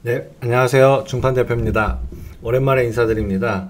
네, 안녕하세요. 중판 대표입니다. 오랜만에 인사드립니다.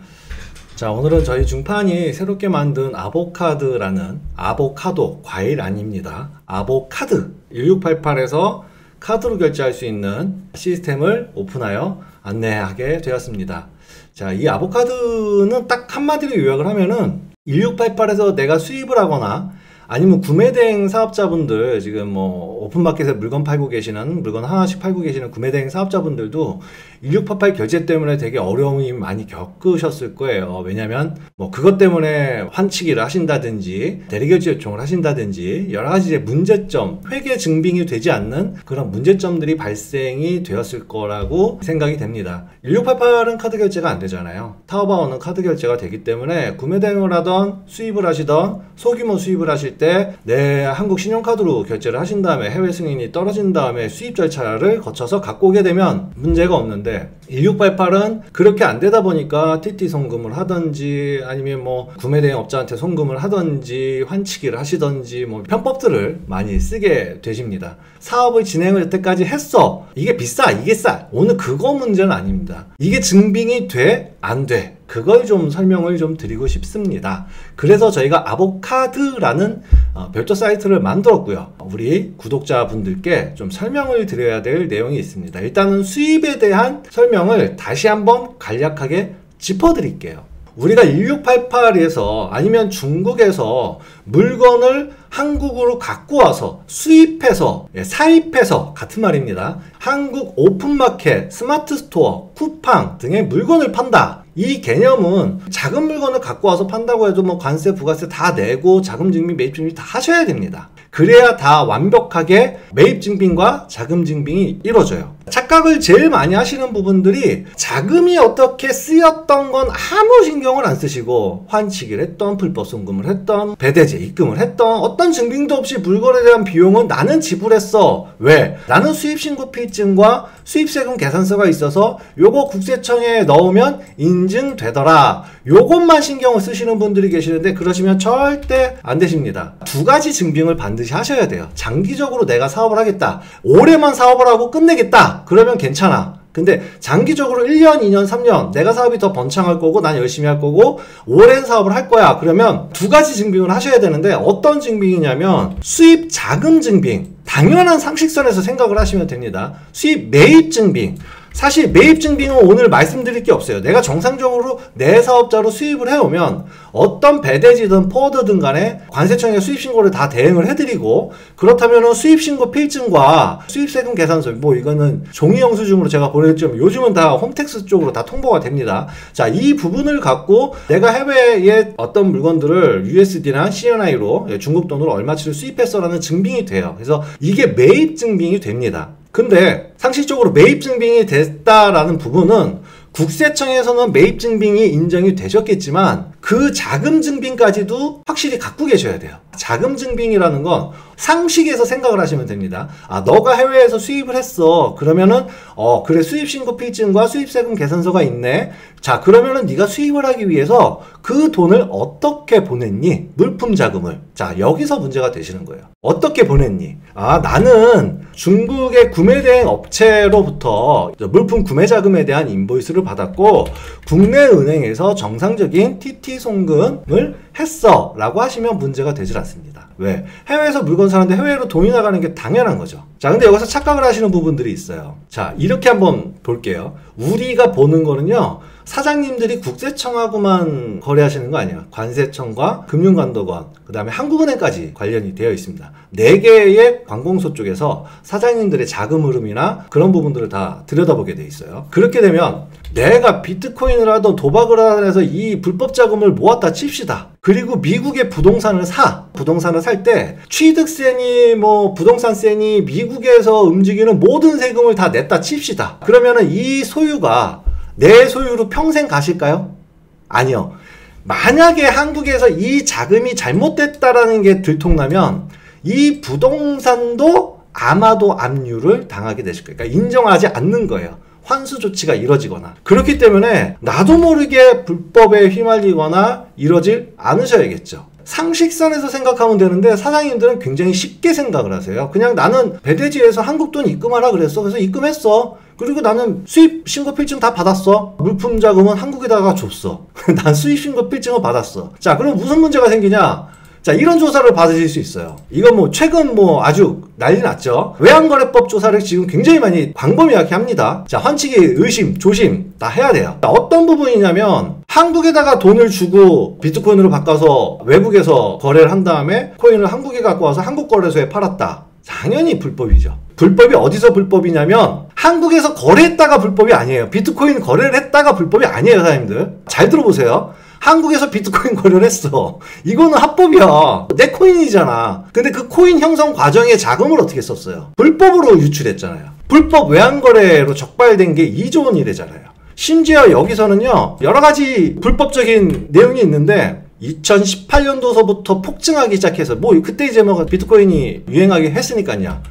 자, 오늘은 저희 중판이 새롭게 만든 아보카드라는 아보카도 과일 아닙니다. 아보카드 1688에서 카드로 결제할 수 있는 시스템을 오픈하여 안내하게 되었습니다. 자, 이 아보카드는 딱 한마디로 요약을 하면은 1688에서 내가 수입을 하거나 아니면 구매대행 사업자분들, 지금 뭐 오픈마켓에 물건 팔고 계시는, 물건 하나씩 팔고 계시는 구매대행 사업자분들도 1688 결제 때문에 되게 어려움이 많이 겪으셨을 거예요. 왜냐면 뭐 그것 때문에 환치기를 하신다든지 대리결제 요청을 하신다든지 여러 가지 이제 문제점, 회계 증빙이 되지 않는 그런 문제점들이 발생이 되었을 거라고 생각이 됩니다. 1688은 카드 결제가 안 되잖아요. 타오바오는 카드 결제가 되기 때문에 구매대행을 하던 수입을 하시던 소규모 수입을 하실 때 내 한국 신용카드로 결제를 하신 다음에 해외 승인이 떨어진 다음에 수입 절차를 거쳐서 갖고 오게 되면 문제가 없는데 1688은 그렇게 안 되다 보니까 TT 송금을 하든지 아니면 뭐 구매대행 업자한테 송금을 하든지 환치기를 하시든지 뭐 편법들을 많이 쓰게 되십니다. 사업을 진행을 여태까지 했어. 이게 비싸, 이게 싸. 오늘 그거 문제는 아닙니다. 이게 증빙이 돼? 안 돼? 그걸 좀 설명을 좀 드리고 싶습니다. 그래서 저희가 아보카드라는 별도 사이트를 만들었고요. 우리 구독자분들께 좀 설명을 드려야 될 내용이 있습니다. 일단은 수입에 대한 설명을 다시 한번 간략하게 짚어드릴게요. 우리가 1688에서 아니면 중국에서 물건을 한국으로 갖고 와서 수입해서 사입해서 같은 말입니다. 한국 오픈마켓, 스마트 스토어, 쿠팡 등의 물건을 판다. 이 개념은 작은 물건을 갖고 와서 판다고 해도 뭐 관세, 부가세 다 내고 자금증빙, 매입증빙 다 하셔야 됩니다. 그래야 다 완벽하게 매입증빙과 자금증빙이 이루어져요. 착각을 제일 많이 하시는 부분들이 자금이 어떻게 쓰였던 건 아무 신경을 안 쓰시고 환치기를 했던, 불법 송금을 했던, 배대제 입금을 했던 어떤 증빙도 없이 물건에 대한 비용은 나는 지불했어. 왜? 나는 수입신고 필증과 수입세금 계산서가 있어서 요거 국세청에 넣으면 인증되더라. 요것만 신경을 쓰시는 분들이 계시는데 그러시면 절대 안 되십니다. 두 가지 증빙을 반드시 하셔야 돼요. 장기적으로 내가 사업을 하겠다. 올해만 사업을 하고 끝내겠다. 그러면 괜찮아. 근데 장기적으로 1년, 2년, 3년 내가 사업이 더 번창할 거고 난 열심히 할 거고 오랜 사업을 할 거야. 그러면 두 가지 증빙을 하셔야 되는데 어떤 증빙이냐면 수입 자금 증빙. 당연한 상식선에서 생각을 하시면 됩니다. 수입 매입 증빙. 사실 매입 증빙은 오늘 말씀드릴 게 없어요. 내가 정상적으로 내 사업자로 수입을 해오면 어떤 배대지든 포워드든 간에 관세청에 수입신고를 다 대행을 해드리고 그렇다면 수입신고 필증과 수입세금 계산서 뭐 이거는 종이 영수증으로 제가 보냈지만 요즘은 다 홈택스 쪽으로 다 통보가 됩니다. 자, 이 부분을 갖고 내가 해외에 어떤 물건들을 USD나 CNI로 중국 돈으로 얼마치를 수입했어 라는 증빙이 돼요. 그래서 이게 매입 증빙이 됩니다. 근데 상식적으로 매입 증빙이 됐다라는 부분은 국세청에서는 매입 증빙이 인정이 되셨겠지만 그 자금 증빙까지도 확실히 갖고 계셔야 돼요. 자금 증빙이라는 건 상식에서 생각을 하시면 됩니다. 아, 너가 해외에서 수입을 했어. 그러면은 그래, 수입신고 필증과 수입세금 계산서가 있네. 자, 그러면은 네가 수입을 하기 위해서 그 돈을 어떻게 보냈니? 물품 자금을. 자, 여기서 문제가 되시는 거예요. 어떻게 보냈니? 아, 나는 중국의 구매대행 업체로부터 물품 구매 자금에 대한 인보이스를 받았고 국내 은행에서 정상적인 TT 송금을 했어 라고 하시면 문제가 되질 않습니다. 왜? 해외에서 물건 사는데 해외로 돈이 나가는 게 당연한 거죠. 자, 근데 여기서 착각을 하시는 부분들이 있어요. 자, 이렇게 한번 볼게요. 우리가 보는 거는요, 사장님들이 국세청하고만 거래하시는 거 아니에요. 관세청과 금융감독원, 그 다음에 한국은행까지 관련이 되어 있습니다. 4개의 관공서 쪽에서 사장님들의 자금 흐름이나 그런 부분들을 다 들여다보게 돼 있어요. 그렇게 되면 내가 비트코인을 하던 도박을 하면서 이 불법 자금을 모았다 칩시다. 그리고 미국의 부동산을 부동산을 살 때 취득세니 뭐 부동산세니 미국에서 움직이는 모든 세금을 다 냈다 칩시다. 그러면은 이 소유가 내 소유로 평생 가실까요? 아니요. 만약에 한국에서 이 자금이 잘못됐다라는 게 들통나면 이 부동산도 아마도 압류를 당하게 되실 거예요. 그러니까 인정하지 않는 거예요. 환수 조치가 이뤄지거나. 그렇기 때문에 나도 모르게 불법에 휘말리거나 이러질 않으셔야겠죠. 상식선에서 생각하면 되는데 사장님들은 굉장히 쉽게 생각을 하세요. 그냥 나는 배대지에서 한국 돈 입금하라 그랬어. 그래서 입금했어. 그리고 나는 수입 신고 필증 다 받았어. 물품 자금은 한국에다가 줬어. 난 수입 신고 필증을 받았어. 자, 그럼 무슨 문제가 생기냐? 자, 이런 조사를 받으실 수 있어요. 이건 뭐 최근 뭐 아주 난리 났죠. 외환거래법 조사를 지금 굉장히 많이 광범위하게 합니다. 자, 환치기 의심, 조심 다 해야 돼요. 자, 어떤 부분이냐면 한국에다가 돈을 주고 비트코인으로 바꿔서 외국에서 거래를 한 다음에 코인을 한국에 갖고 와서 한국 거래소에 팔았다. 당연히 불법이죠. 불법이 어디서 불법이냐면 한국에서 거래했다가 불법이 아니에요. 비트코인 거래를 했다가 불법이 아니에요, 사장님들. 잘 들어보세요. 한국에서 비트코인 거래를 했어. 이거는 합법이야. 내 코인이잖아. 근데 그 코인 형성 과정에 자금을 어떻게 썼어요? 불법으로 유출했잖아요. 불법 외환거래로 적발된 게 2조 원이래잖아요. 심지어 여기서는요, 여러 가지 불법적인 내용이 있는데 2018년도서부터 폭증하기 시작해서 뭐 그때 이제 뭐 비트코인이 유행하게 했으니까요.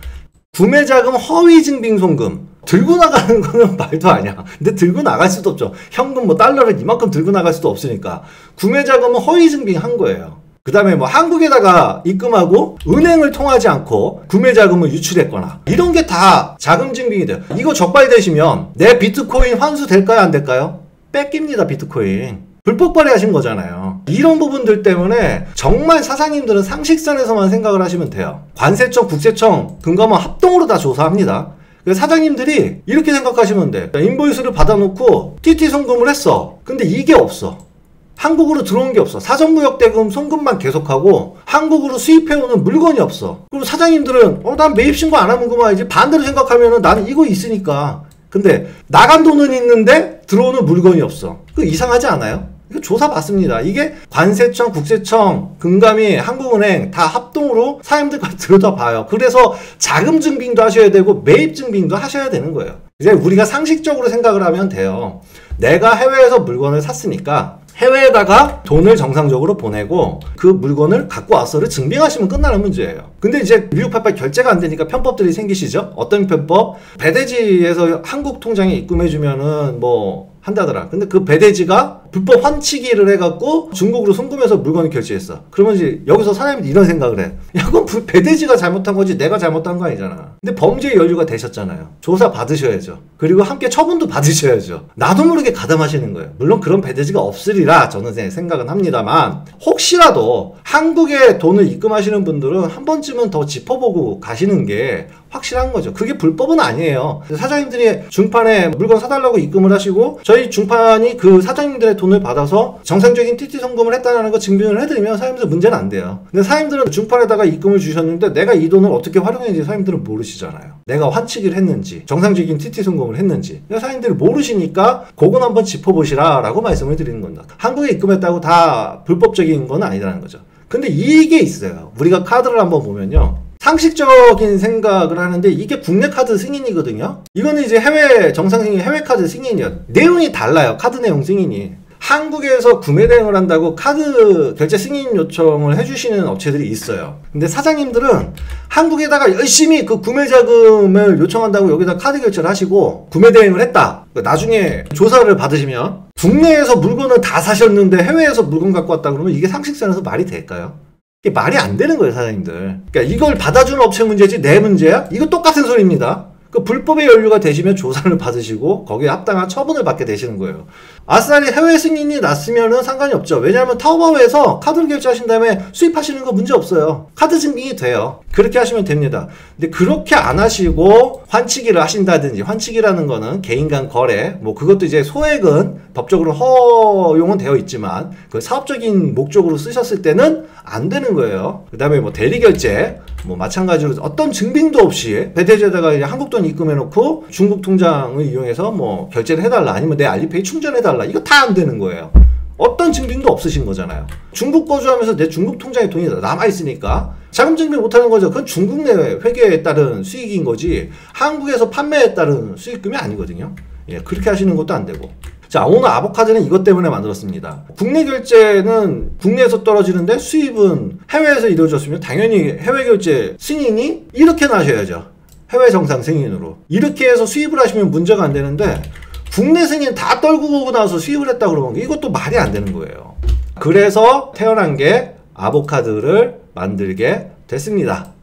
구매자금 허위 증빙 송금. 들고 나가는 거는 말도 아니야. 근데 들고 나갈 수도 없죠. 현금 뭐 달러를 이만큼 들고 나갈 수도 없으니까. 구매자금은 허위 증빙한 거예요. 그 다음에 뭐 한국에다가 입금하고 은행을 통하지 않고 구매자금을 유출했거나 이런 게 다 자금 증빙이 돼요. 이거 적발되시면 내 비트코인 환수 될까요? 안 될까요? 뺏깁니다, 비트코인. 불법 거래하신 거잖아요. 이런 부분들 때문에 정말 사장님들은 상식선에서만 생각을 하시면 돼요. 관세청, 국세청, 금감원 합동으로 다 조사합니다. 그래서 사장님들이 이렇게 생각하시면 돼. 인보이스를 받아놓고 TT 송금을 했어. 근데 이게 없어. 한국으로 들어온 게 없어. 사전무역대금 송금만 계속하고 한국으로 수입해오는 물건이 없어. 그럼 사장님들은 난 매입신고 안 하면 그만이지. 반대로 생각하면은 나는 이거 있으니까. 근데 나간 돈은 있는데 들어오는 물건이 없어. 그거 이상하지 않아요? 이거 조사 받습니다. 이게 관세청, 국세청, 금감위, 한국은행 다 합동으로 사장님들까지 들여다봐요. 그래서 자금 증빙도 하셔야 되고 매입 증빙도 하셔야 되는 거예요. 이제 우리가 상식적으로 생각을 하면 돼요. 내가 해외에서 물건을 샀으니까 해외에다가 돈을 정상적으로 보내고 그 물건을 갖고 왔어를 증빙하시면 끝나는 문제예요. 근데 이제 미국파파 결제가 안 되니까 편법들이 생기시죠? 어떤 편법? 배대지에서 한국 통장에 입금해주면은 뭐 한다더라. 근데 그 배대지가 불법 환치기를 해갖고 중국으로 송금해서 물건을 결제했어. 그러면 이제 여기서 사람들이 이런 생각을 해. 야, 그건 배대지가 잘못한 거지 내가 잘못한 거 아니잖아. 근데 범죄의 연루가 되셨잖아요. 조사 받으셔야죠. 그리고 함께 처분도 받으셔야죠. 나도 모르게 가담하시는 거예요. 물론 그런 배대지가 없으리라 저는 생각은 합니다만 혹시라도 한국에 돈을 입금하시는 분들은 한 번쯤은 더 짚어보고 가시는 게 확실한 거죠. 그게 불법은 아니에요. 사장님들이 중판에 물건 사달라고 입금을 하시고 저희 중판이 그 사장님들의 돈을 받아서 정상적인 TT 송금을 했다는 거 증빙을 해드리면 사장님들 문제는 안 돼요. 근데 사장님들은 중판에다가 입금을 주셨는데 내가 이 돈을 어떻게 활용했는지 사장님들은 모르시잖아요. 내가 환치기를 했는지 정상적인 TT 송금을 했는지 사장님들이 모르시니까 그건 한번 짚어보시라 라고 말씀을 드리는 겁니다. 한국에 입금했다고 다 불법적인 건 아니라는 거죠. 근데 이게 있어요. 우리가 카드를 한번 보면요. 상식적인 생각을 하는데 이게 국내 카드 승인이거든요. 이거는 이제 해외 정상 승인, 해외 카드 승인이요. 내용이 달라요. 카드 내용 승인이. 한국에서 구매 대행을 한다고 카드 결제 승인 요청을 해주시는 업체들이 있어요. 근데 사장님들은 한국에다가 열심히 그 구매 자금을 요청한다고 여기다 카드 결제를 하시고 구매 대행을 했다. 나중에 조사를 받으시면 국내에서 물건을 다 사셨는데 해외에서 물건 갖고 왔다 그러면 이게 상식선에서 말이 될까요? 이게 말이 안 되는 거예요, 사장님들. 그러니까 이걸 받아주는 업체 문제지 내 문제야? 이거 똑같은 소리입니다. 그 불법의 연루가 되시면 조사를 받으시고 거기에 합당한 처분을 받게 되시는 거예요. 아싸리 해외 승인이 났으면은 상관이 없죠. 왜냐하면 타오바오에서 카드를 결제하신 다음에 수입하시는 거 문제 없어요. 카드 증빙이 돼요. 그렇게 하시면 됩니다. 근데 그렇게 안 하시고 환치기를 하신다든지, 환치기라는 거는 개인 간 거래, 뭐 그것도 이제 소액은 법적으로 허용은 되어 있지만 그 사업적인 목적으로 쓰셨을 때는 안 되는 거예요. 그 다음에 뭐 대리 결제, 뭐 마찬가지로 어떤 증빙도 없이 배대지에다가 한국 돈 입금해놓고 중국 통장을 이용해서 뭐 결제를 해달라, 아니면 내 알리페이 충전해달라, 이거 다 안 되는 거예요. 어떤 증빙도 없으신 거잖아요. 중국 거주하면서 내 중국 통장에 돈이 남아있으니까 자금 증빙 못하는 거죠. 그건 중국 내 회계에 따른 수익인 거지 한국에서 판매에 따른 수익금이 아니거든요. 예, 그렇게 하시는 것도 안 되고. 자, 오늘 아보카드는 이것 때문에 만들었습니다. 국내 결제는 국내에서 떨어지는데 수입은 해외에서 이루어졌으면 당연히 해외 결제 승인이 이렇게 나셔야죠. 해외 정상 승인으로. 이렇게 해서 수입을 하시면 문제가 안 되는데 국내 승인 다 떨고 오고 나서 수입을 했다 그러면 이것도 말이 안 되는 거예요. 그래서 태어난 게 아보카드를 만들게 됐습니다.